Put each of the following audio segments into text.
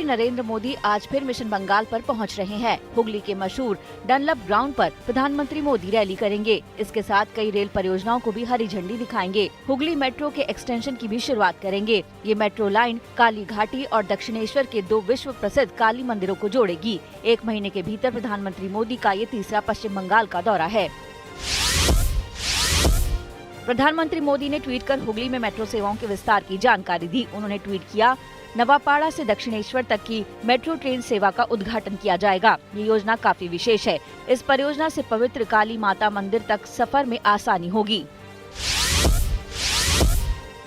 नरेंद्र मोदी आज फिर मिशन बंगाल पर पहुंच रहे हैं। हुगली के मशहूर डनलप ग्राउंड पर प्रधानमंत्री मोदी रैली करेंगे। इसके साथ कई रेल परियोजनाओं को भी हरी झंडी दिखाएंगे। हुगली मेट्रो के एक्सटेंशन की भी शुरुआत करेंगे। ये मेट्रो लाइन काली घाटी और दक्षिणेश्वर के 2 विश्व प्रसिद्ध काली मंदिरों को जोड़ेगी। 1 महीने के भीतर प्रधानमंत्री मोदी का ये तीसरा पश्चिम बंगाल का दौरा है। प्रधानमंत्री मोदी ने ट्वीट कर हुगली में मेट्रो सेवाओं के विस्तार की जानकारी दी। उन्होंने ट्वीट किया, नवापाड़ा से दक्षिणेश्वर तक की मेट्रो ट्रेन सेवा का उद्घाटन किया जाएगा। ये योजना काफी विशेष है। इस परियोजना से पवित्र काली माता मंदिर तक सफर में आसानी होगी।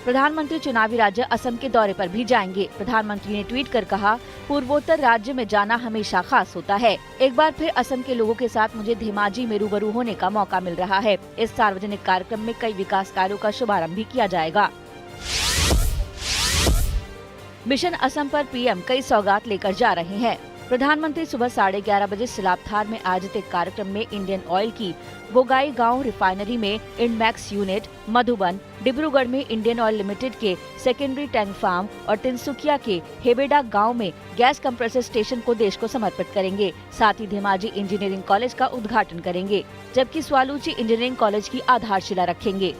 प्रधानमंत्री चुनावी राज्य असम के दौरे पर भी जाएंगे। प्रधानमंत्री ने ट्वीट कर कहा, पूर्वोत्तर राज्य में जाना हमेशा खास होता है। एक बार फिर असम के लोगों के साथ मुझे धेमाजी में रूबरू होने का मौका मिल रहा है। इस सार्वजनिक कार्यक्रम में कई विकास कार्यों का शुभारंभ भी किया जाएगा। मिशन असम पर पीएम कई सौगात लेकर जा रहे हैं। प्रधानमंत्री सुबह 11:30 बजे सिलापथार में आयोजित एक कार्यक्रम में इंडियन ऑयल की बोगाईगांव रिफाइनरी में इंडमैक्स यूनिट, मधुबन, डिब्रूगढ़ में इंडियन ऑयल लिमिटेड के सेकेंडरी टैंक फार्म और तिनसुकिया के हेबेडा गांव में गैस कंप्रेसर स्टेशन को देश को समर्पित करेंगे। साथ ही धेमाजी इंजीनियरिंग कॉलेज का उद्घाटन करेंगे, जबकि स्वालूची इंजीनियरिंग कॉलेज की आधारशिला रखेंगे।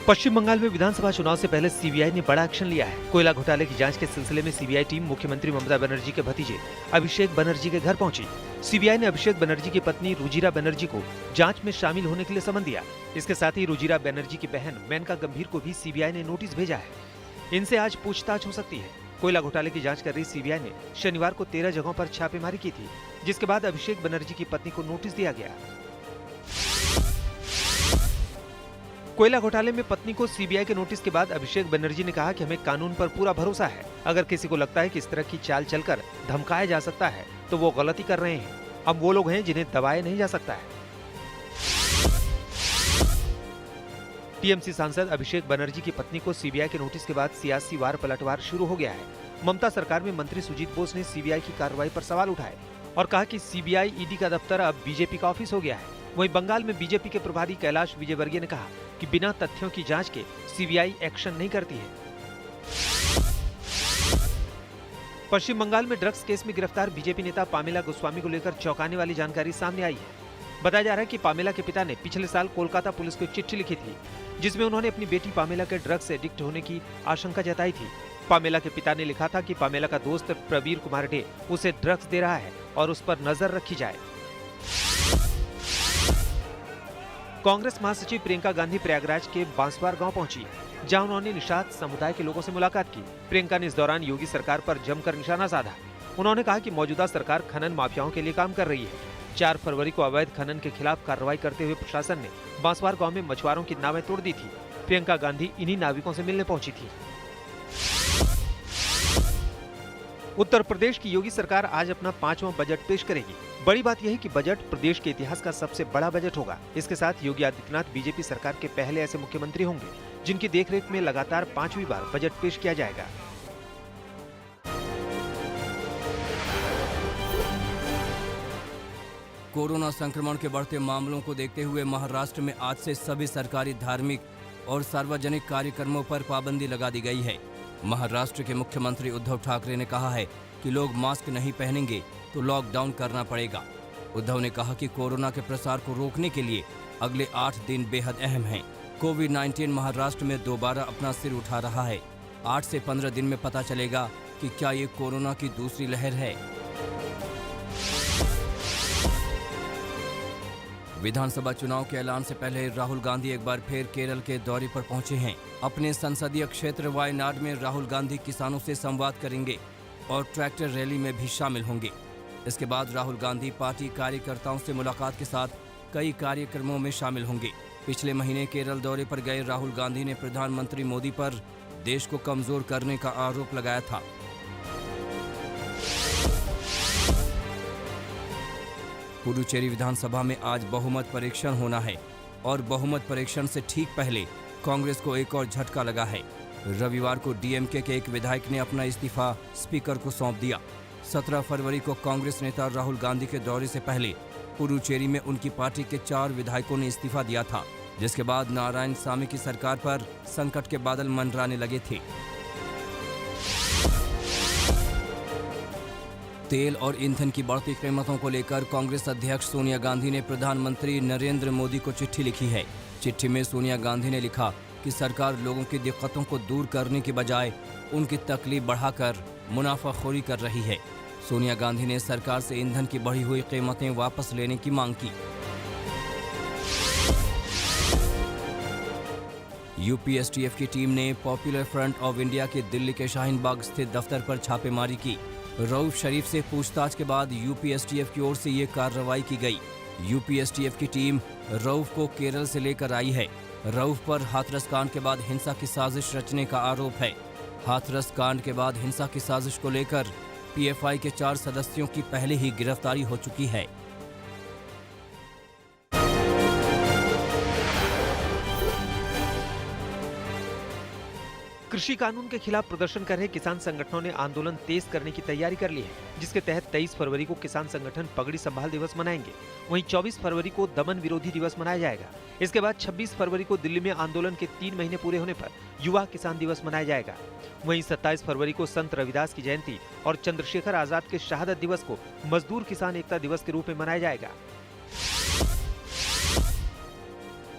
पश्चिम बंगाल में विधानसभा चुनाव से पहले सीबीआई ने बड़ा एक्शन लिया है। कोयला घोटाले की जांच के सिलसिले में सीबीआई टीम मुख्यमंत्री ममता बनर्जी के भतीजे अभिषेक बनर्जी के घर पहुंची। सीबीआई ने अभिषेक बनर्जी की पत्नी रुजिरा बनर्जी को जांच में शामिल होने के लिए समन दिया। इसके साथ ही रुजिरा बनर्जी की बहन मेनका गंभीर को भी सीबीआई ने नोटिस भेजा है। इनसे आज पूछताछ हो सकती है। कोयला घोटाले की जांच कर रही सीबीआई ने शनिवार को 13 जगहों पर छापेमारी की थी, जिसके बाद अभिषेक बनर्जी की पत्नी को नोटिस दिया गया। कोयला घोटाले में पत्नी को सीबीआई के नोटिस के बाद अभिषेक बनर्जी ने कहा कि हमें कानून पर पूरा भरोसा है। अगर किसी को लगता है कि इस तरह की चाल चलकर धमकाया जा सकता है तो वो गलती कर रहे हैं। अब वो लोग हैं जिन्हें दबाया नहीं जा सकता है। टीएमसी सांसद अभिषेक बनर्जी की पत्नी को सीबीआई के नोटिस के बाद सियासी वार पलटवार शुरू हो गया है। ममता सरकार में मंत्री सुजीत बोस ने सीबीआई की कार्रवाई पर सवाल उठाए और कहा कि सीबीआई ईडी का दफ्तर अब बीजेपी का ऑफिस हो गया है। वहीं बंगाल में बीजेपी के प्रभारी कैलाश विजयवर्गीय ने कहा कि बिना तथ्यों की जांच के सीबीआई एक्शन नहीं करती है। पश्चिम बंगाल में ड्रग्स केस में गिरफ्तार बीजेपी नेता पामेला गोस्वामी को लेकर चौंकाने वाली जानकारी सामने आई है। बताया जा रहा है कि पामेला के पिता ने पिछले साल कोलकाता पुलिस को एक चिट्ठी लिखी थी, जिसमें उन्होंने अपनी बेटी पामेला के ड्रग्स से एडिक्ट होने की आशंका जताई थी। पामेला के पिता ने लिखा था कि पामेला का दोस्त प्रवीर कुमार डे उसे ड्रग्स दे रहा है और उस पर नजर रखी जाए। कांग्रेस महासचिव प्रियंका गांधी प्रयागराज के बांसवार गांव पहुंची, जहां उन्होंने निषाद समुदाय के लोगों से मुलाकात की। प्रियंका ने इस दौरान योगी सरकार पर जमकर निशाना साधा। उन्होंने कहा कि मौजूदा सरकार खनन माफियाओं के लिए काम कर रही है। 4 फरवरी को अवैध खनन के खिलाफ कार्रवाई करते हुए प्रशासन ने बांसवार गांव में मछुआरों की नावें तोड़ दी थी। प्रियंका गांधी इन्हीं नाविकों से मिलने पहुंची थी। उत्तर प्रदेश की योगी सरकार आज अपना 5वां बजट पेश करेगी। बड़ी बात यह है कि बजट प्रदेश के इतिहास का सबसे बड़ा बजट होगा। इसके साथ योगी आदित्यनाथ बीजेपी सरकार के पहले ऐसे मुख्यमंत्री होंगे जिनकी देखरेख में लगातार 5वीं बार बजट पेश किया जाएगा। कोरोना संक्रमण के बढ़ते मामलों को देखते हुए महाराष्ट्र में आज से सभी सरकारी, धार्मिक और सार्वजनिक कार्यक्रमों पर पाबंदी लगा दी गई है। महाराष्ट्र के मुख्यमंत्री उद्धव ठाकरे ने कहा है कि लोग मास्क नहीं पहनेंगे तो लॉकडाउन करना पड़ेगा। उद्धव ने कहा कि कोरोना के प्रसार को रोकने के लिए अगले 8 दिन बेहद अहम हैं। कोविड-19 महाराष्ट्र में दोबारा अपना सिर उठा रहा है। 8 से 15 दिन में पता चलेगा कि क्या ये कोरोना की दूसरी लहर है। विधानसभा चुनाव के ऐलान से पहले राहुल गांधी एक बार फिर केरल के दौरे पर पहुंचे हैं। अपने संसदीय क्षेत्र वायनाड में राहुल गांधी किसानों से संवाद करेंगे और ट्रैक्टर रैली में भी शामिल होंगे। इसके बाद राहुल गांधी पार्टी कार्यकर्ताओं से मुलाकात के साथ कई कार्यक्रमों में शामिल होंगे। पिछले महीने केरल दौरे पर गए राहुल गांधी ने प्रधानमंत्री मोदी पर देश को कमजोर करने का आरोप लगाया था। पुडुचेरी विधानसभा में आज बहुमत परीक्षण होना है और बहुमत परीक्षण से ठीक पहले कांग्रेस को एक और झटका लगा है। रविवार को डीएमके के एक विधायक ने अपना इस्तीफा स्पीकर को सौंप दिया। 17 फरवरी को कांग्रेस नेता राहुल गांधी के दौरे से पहले पुडुचेरी में उनकी पार्टी के 4 विधायकों ने इस्तीफा दिया था। जिसके बाद नारायण सामी की सरकार पर संकट के बादल मंडराने लगे थे। तेल और ईंधन की बढ़ती कीमतों को लेकर कांग्रेस अध्यक्ष सोनिया गांधी ने प्रधानमंत्री नरेंद्र मोदी को चिट्ठी लिखी है। चिट्ठी में सोनिया गांधी ने लिखा कि सरकार लोगों की दिक्कतों को दूर करने की बजाय उनकी तकलीफ बढ़ाकर मुनाफाखोरी कर रही है। सोनिया गांधी ने सरकार से ईंधन की बढ़ी हुई कीमतें वापस लेने की मांग की। यूपीएसटीएफ की टीम ने पॉपुलर फ्रंट ऑफ इंडिया के दिल्ली के शाहीन बाग स्थित दफ्तर पर छापेमारी की। रऊफ शरीफ से पूछताछ के बाद यूपीएसटीएफ की ओर से ये कार्रवाई की गई। यूपीएसटीएफ की टीम रऊफ को केरल से लेकर आई है। रऊफ पर हाथरस कांड के बाद हिंसा की साजिश रचने का आरोप है। हाथरस कांड के बाद हिंसा की साजिश को लेकर पीएफआई के 4 सदस्यों की पहले ही गिरफ्तारी हो चुकी है। कृषि कानून के खिलाफ प्रदर्शन कर रहे किसान संगठनों ने आंदोलन तेज करने की तैयारी कर ली है, जिसके तहत 23 फरवरी को किसान संगठन पगड़ी संभाल दिवस मनाएंगे। वहीं 24 फरवरी को दमन विरोधी दिवस मनाया जाएगा। इसके बाद 26 फरवरी को दिल्ली में आंदोलन के 3 महीने पूरे होने पर युवा किसान दिवस मनाया जाएगा। वहीं 27 फरवरी को संत रविदास की जयंती और चंद्रशेखर आजाद के शहादत दिवस को मजदूर किसान एकता दिवस के रूप में मनाया जाएगा।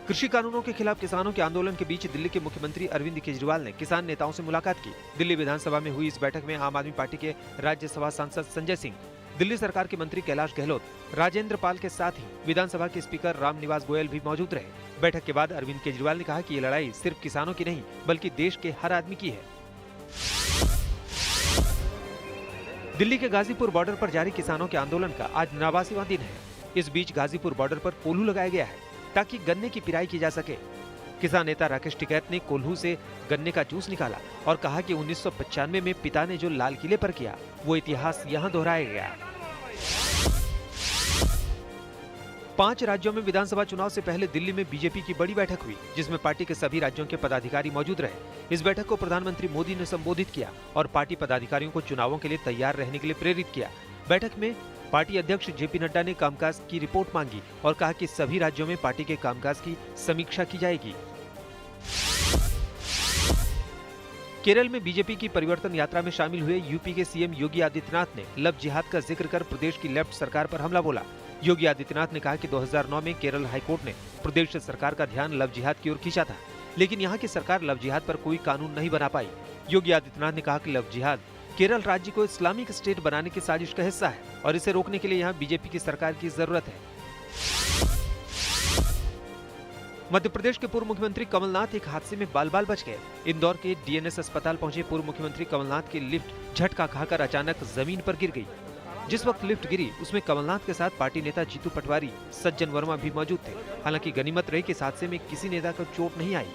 कृषि कानूनों के खिलाफ किसानों के आंदोलन के बीच दिल्ली के मुख्यमंत्री अरविंद केजरीवाल ने किसान नेताओं से मुलाकात की। दिल्ली विधानसभा में हुई इस बैठक में आम आदमी पार्टी के राज्यसभा सांसद संजय सिंह, दिल्ली सरकार के मंत्री कैलाश गहलोत, राजेंद्र पाल के साथ ही विधानसभा के स्पीकर रामनिवास गोयल भी मौजूद रहे। बैठक के बाद अरविंद केजरीवाल ने कहा कि ये लड़ाई सिर्फ किसानों की नहीं बल्कि देश के हर आदमी की है। दिल्ली के गाजीपुर बॉर्डर पर जारी किसानों के आंदोलन का आज 89वां दिन है। इस बीच गाजीपुर बॉर्डर पर कोल्हू लगाया गया है ताकि गन्ने की पिराई की जा सके। किसान नेता राकेश टिकैत ने कोल्हू से गन्ने का जूस निकाला और कहा कि 1995 में पिता ने जो लाल किले पर किया वो इतिहास यहाँ दोहराया गया। 5 राज्यों में विधानसभा चुनाव से पहले दिल्ली में बीजेपी की बड़ी बैठक हुई, जिसमें पार्टी के सभी राज्यों के पदाधिकारी मौजूद रहे। इस बैठक को प्रधानमंत्री मोदी ने संबोधित किया और पार्टी पदाधिकारियों को चुनावों के लिए तैयार रहने के लिए प्रेरित किया। बैठक में पार्टी अध्यक्ष जेपी नड्डा ने कामकाज की रिपोर्ट मांगी और कहा कि सभी राज्यों में पार्टी के कामकाज की समीक्षा की जाएगी। केरल में बीजेपी की परिवर्तन यात्रा में शामिल हुए यूपी के सीएम योगी आदित्यनाथ ने लव जिहाद का जिक्र कर प्रदेश की लेफ्ट सरकार पर हमला बोला। योगी आदित्यनाथ ने कहा कि 2009 में केरल हाईकोर्ट ने प्रदेश सरकार का ध्यान लव जिहाद की ओर खींचा था, लेकिन यहाँ की सरकार लव जिहाद पर कोई कानून नहीं बना पाई। योगी आदित्यनाथ ने कहा कि लव जिहाद केरल राज्य को इस्लामिक स्टेट बनाने की साजिश का हिस्सा है और इसे रोकने के लिए यहाँ बीजेपी की सरकार की जरूरत है। मध्य प्रदेश के पूर्व मुख्यमंत्री कमलनाथ एक हादसे में बाल-बाल बच गए। इंदौर के डीएनएस अस्पताल पहुंचे पूर्व मुख्यमंत्री कमलनाथ की लिफ्ट झटका खाकर अचानक जमीन पर गिर गई। जिस वक्त लिफ्ट गिरी उसमें कमलनाथ के साथ पार्टी नेता जीतू पटवारी, सज्जन वर्मा भी मौजूद थे। हालांकि गनीमत रही कि इस हादसे में किसी नेता को चोट नहीं आई।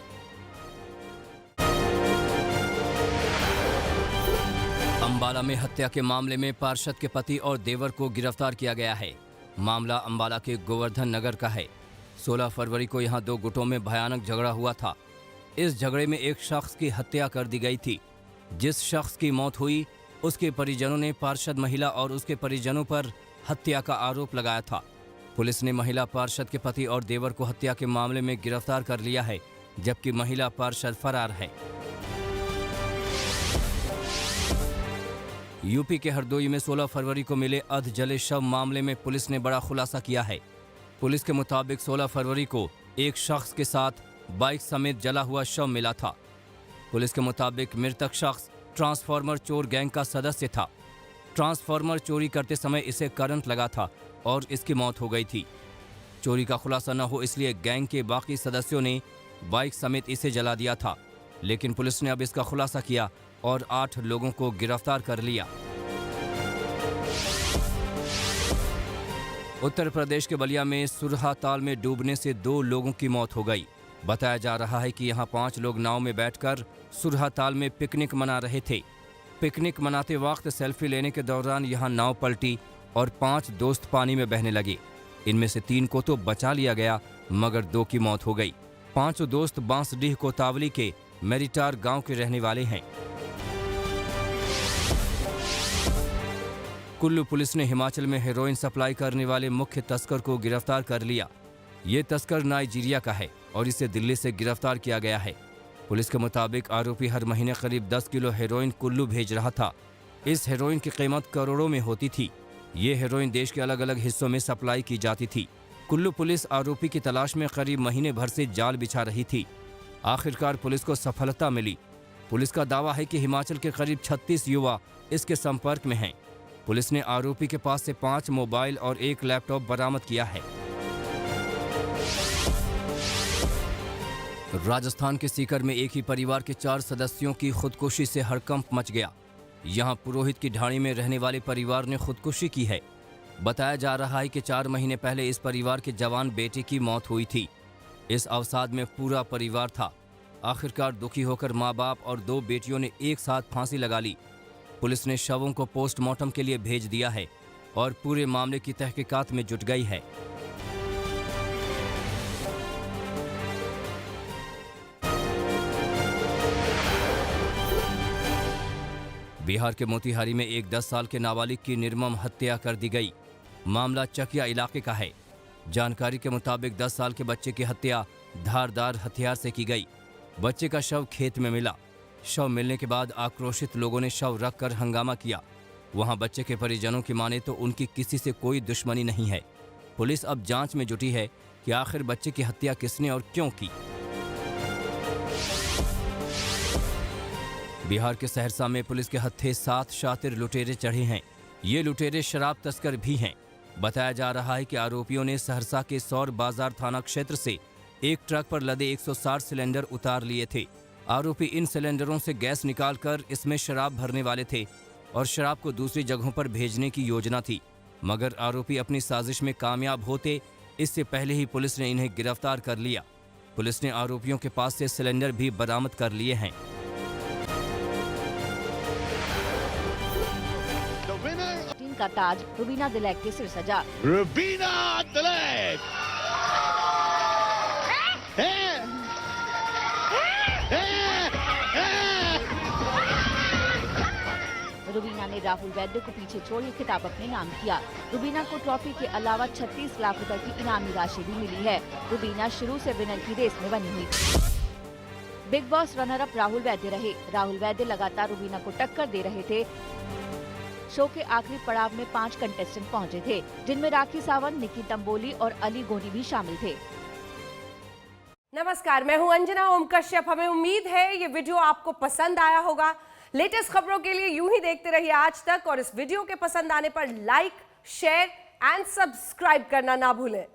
अंबाला में हत्या के मामले में पार्षद के पति और देवर को गिरफ्तार किया गया है। मामला अंबाला के गोवर्धन नगर का है। 16 फरवरी को यहां 2 गुटों में भयानक झगड़ा हुआ था। इस झगड़े में एक शख्स की हत्या कर दी गई थी। जिस शख्स की मौत हुई उसके परिजनों ने पार्षद महिला और उसके परिजनों पर हत्या का आरोप लगाया था। पुलिस ने महिला पार्षद के पति और देवर को हत्या के मामले में गिरफ्तार कर लिया है, जबकि महिला पार्षद फरार है। यूपी के हरदोई में 16 फरवरी को मिले अर्ध जले शव मामले में पुलिस ने बड़ा खुलासा किया है। पुलिस के मुताबिक 16 फरवरी को एक शख्स के साथ बाइक समेत जला हुआ शव मिला था। पुलिस के मुताबिक मृतक शख्स ट्रांसफार्मर चोर गैंग का सदस्य था। ट्रांसफार्मर चोरी करते समय इसे करंट लगा था और इसकी मौत हो गई थी। चोरी का खुलासा न हो इसलिए गैंग के बाकी सदस्यों ने बाइक समेत इसे जला दिया था, लेकिन पुलिस ने अब इसका खुलासा किया और 8 लोगों को गिरफ्तार कर लिया। उत्तर प्रदेश के बलिया में सुरहा ताल में डूबने से 2 लोगों की मौत हो गई। बताया जा रहा है कि यहां 5 लोग नाव में बैठकर सुरहा ताल में पिकनिक मना रहे थे। पिकनिक मनाते वक्त सेल्फी लेने के दौरान यहां नाव पलटी और 5 दोस्त पानी में बहने लगे। इनमें से 3 को तो बचा लिया गया, मगर 2 की मौत हो गई। 5 दोस्त बांसडीह कोतावली के मेरिटार गांव के रहने वाले हैं। कुल्लू पुलिस ने हिमाचल में हेरोइन सप्लाई करने वाले मुख्य तस्कर को गिरफ्तार कर लिया। ये तस्कर नाइजीरिया का है। और इसे दिल्ली से गिरफ्तार किया गया है। पुलिस के मुताबिक आरोपी हर महीने करीब 10 किलो हेरोइन कुल्लू भेज रहा था। इस हेरोइन की कीमत करोड़ों में होती थी। ये हेरोइन देश के अलग अलग हिस्सों में सप्लाई की जाती थी। कुल्लू पुलिस आरोपी की तलाश में करीब महीने भर से जाल बिछा रही थी। आखिरकार पुलिस को सफलता मिली। पुलिस का दावा है कि हिमाचल के करीब 36 युवा इसके संपर्क में हैं। पुलिस ने आरोपी के पास से 5 मोबाइल और 1 लैपटॉप बरामद किया है। राजस्थान के सीकर में एक ही परिवार के 4 सदस्यों की खुदकुशी से हड़कंप मच गया। यहां पुरोहित की ढाणी में रहने वाले परिवार ने खुदकुशी की है। बताया जा रहा है कि 4 महीने पहले इस परिवार के जवान बेटे की मौत हुई थी। इस अवसाद में पूरा परिवार था। आखिरकार दुखी होकर माँ बाप और 2 बेटियों ने एक साथ फांसी लगा ली। पुलिस ने शवों को पोस्टमार्टम के लिए भेज दिया है और पूरे मामले की तहकीकात में जुट गई है। बिहार के मोतिहारी में एक 10 साल के नाबालिग की निर्मम हत्या कर दी गई। मामला चकिया इलाके का है। जानकारी के मुताबिक 10 साल के बच्चे की हत्या धारदार हथियार से की गई। बच्चे का शव खेत में मिला। शव मिलने के बाद आक्रोशित लोगों ने शव रखकर हंगामा किया। वहां बच्चे के परिजनों की माने तो उनकी किसी से कोई दुश्मनी नहीं है। पुलिस अब जांच में जुटी है कि आखिर बच्चे की हत्या किसने और क्यों की। बिहार के सहरसा में पुलिस के हत्थे 7 शातिर लुटेरे चढ़े हैं। ये लुटेरे शराब तस्कर भी हैं। बताया जा रहा है कि आरोपियों ने सहरसा के सौर बाजार थाना क्षेत्र से एक ट्रक पर लदे 160 सिलेंडर उतार लिए थे। आरोपी इन सिलेंडरों से गैस निकालकर इसमें शराब भरने वाले थे और शराब को दूसरी जगहों पर भेजने की योजना थी, मगर आरोपी अपनी साजिश में कामयाब होते इससे पहले ही पुलिस ने इन्हें गिरफ्तार कर लिया। पुलिस ने आरोपियों के पास से सिलेंडर भी बरामद कर लिए हैं। टीम का ताज रुबीना दिलैक के सिर सजा। रुबीना दिलैक रुबीना ने राहुल वैद्य को पीछे छोड़ ये खिताब अपने नाम किया। रुबीना को ट्रॉफी के अलावा 36 लाख रुपए की इनामी राशि भी मिली है। रुबीना शुरू से विनर की रेस में बनी हुई। Big boss runner up Rahul Vaidya रहे। राहुल वैद्य लगातार रुबीना को टक्कर दे रहे थे। शो के आखिरी पड़ाव में 5 कंटेस्टेंट पहुंचे थे, जिनमें राखी सावंत, निकी तंबोली और अली गोनी भी शामिल थे। नमस्कार, मैं हूं अंजना ओम कश्यप। हमें उम्मीद है ये वीडियो आपको पसंद आया होगा। लेटेस्ट खबरों के लिए यूं ही देखते रहिए आज तक और इस वीडियो के पसंद आने पर लाइक, शेयर एंड सब्सक्राइब करना ना भूलें।